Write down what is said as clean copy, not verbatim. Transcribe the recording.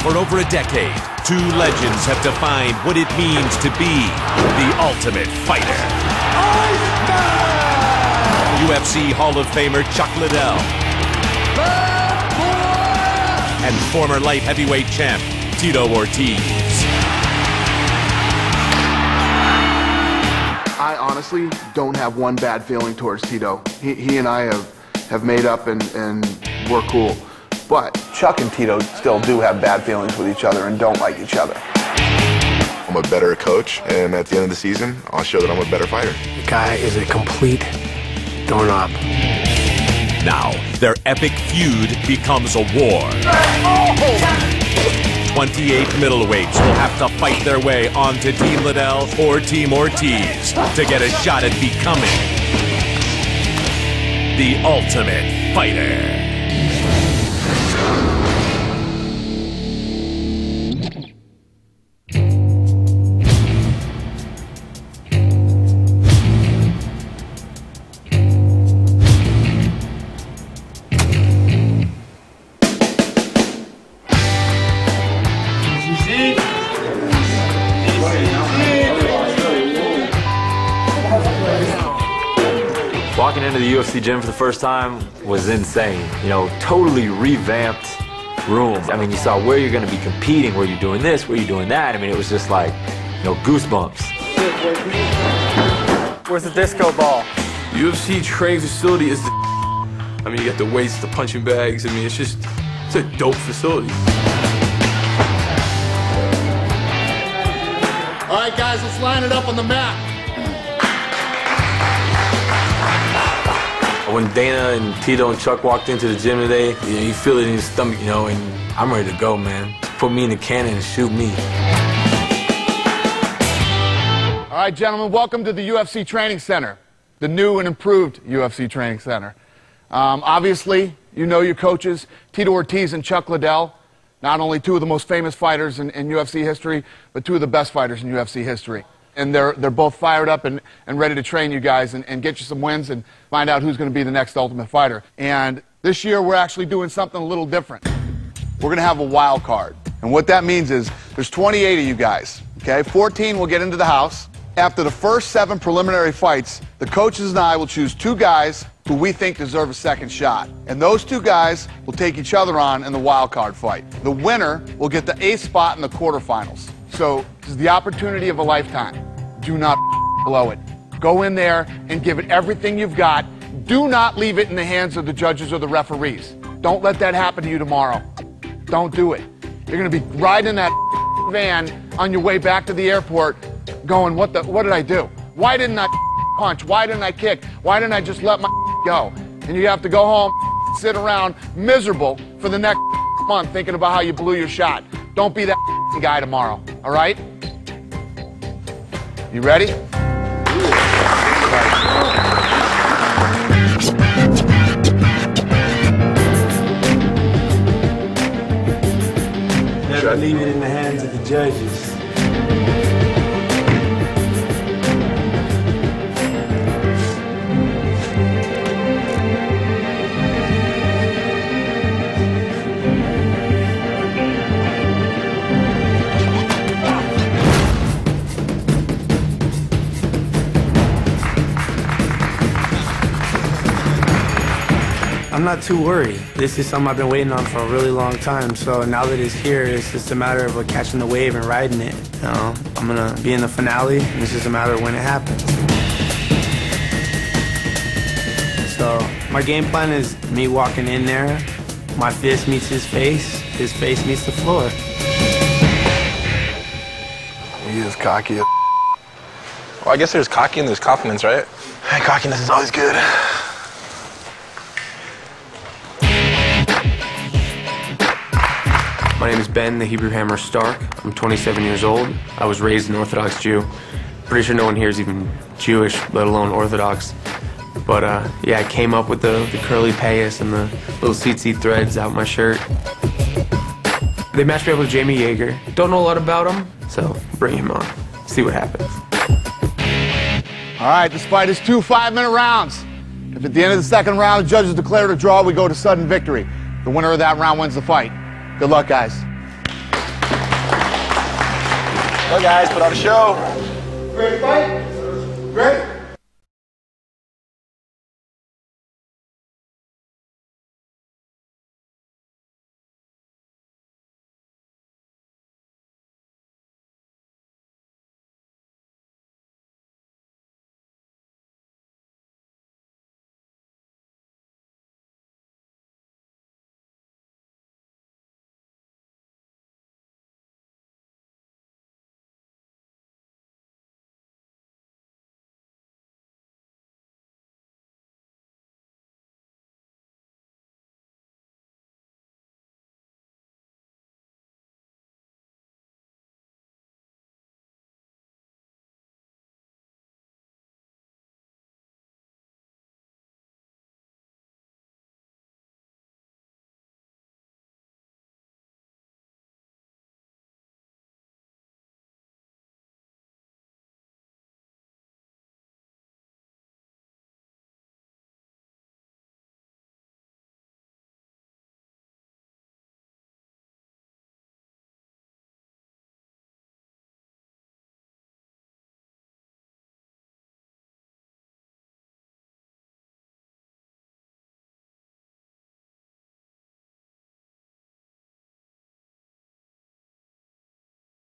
For over a decade, two legends have defined what it means to be the ultimate fighter. UFC Hall of Famer Chuck Liddell and former light heavyweight champ Tito Ortiz. I honestly don't have one bad feeling towards Tito. He and I have made up and we're cool. But Chuck and Tito still do have bad feelings with each other and don't like each other. I'm a better coach, and at the end of the season, I'll show that I'm a better fighter. The guy is a complete doorknob. Now, their epic feud becomes a war. 28 middleweights will have to fight their way onto Team Liddell or Team Ortiz to get a shot at becoming the ultimate fighter. Walking into the UFC gym for the first time was insane. You know, totally revamped room. I mean, you saw where you're going to be competing, where you're doing this, where you're doing that. I mean, it was just like, you know, goosebumps. Where's the disco ball? The UFC training facility is the I mean, you got the weights, the punching bags. I mean, it's a dope facility. All right, guys, let's line it up on the mat. When Dana and Tito and Chuck walked into the gym today, you know, you feel it in your stomach, you know, and I'm ready to go, man. Put me in the cannon and shoot me. All right, gentlemen, welcome to the UFC Training Center, the new and improved UFC Training Center. Obviously, you know your coaches, Tito Ortiz and Chuck Liddell, not only two of the most famous fighters in UFC history, but two of the best fighters in UFC history. And they're both fired up and ready to train you guys and get you some wins and find out who's going to be the next Ultimate Fighter. And this year, we're actually doing something a little different. We're going to have a wild card. And what that means is there's 28 of you guys, okay? 14 will get into the house. After the first 7 preliminary fights, the coaches and I will choose 2 guys who we think deserve a second shot. And those 2 guys will take each other on in the wild card fight. The winner will get the 8th spot in the quarterfinals. So this is the opportunity of a lifetime. Do not blow it. Go in there and give it everything you've got. Do not leave it in the hands of the judges or the referees. Don't let that happen to you tomorrow. Don't do it. You're going to be riding that van on your way back to the airport going, what did I do? Why didn't I punch? Why didn't I kick? Why didn't I just let my go? And you have to go home, sit around miserable for the next month thinking about how you blew your shot. Don't be that guy tomorrow, all right? You ready? Never leave it in the hands of the judges. I'm not too worried. This is something I've been waiting on for a really long time, so now that it's here, it's just a matter of catching the wave and riding it. You know, I'm gonna be in the finale, and it's just a matter of when it happens. So my game plan is me walking in there, my fist meets his face meets the floor. He is cocky. Well, I guess there's cocky and there's confidence, right? Hey, cockiness is always good. My name is Ben, the Hebrew Hammer Stark. I'm 27 years old. I was raised an Orthodox Jew. Pretty sure no one here is even Jewish, let alone Orthodox. But yeah, I came up with the curly payas and the little tsetse threads out my shirt. They matched me up with Jamie Yeager. Don't know a lot about him, so bring him on. See what happens. All right, this fight is 2 5-minute rounds. If at the end of the 2nd round the judges declare it a draw, we go to sudden victory. The winner of that round wins the fight. Good luck, guys. Go guys, put on a show. Ready to fight? Ready?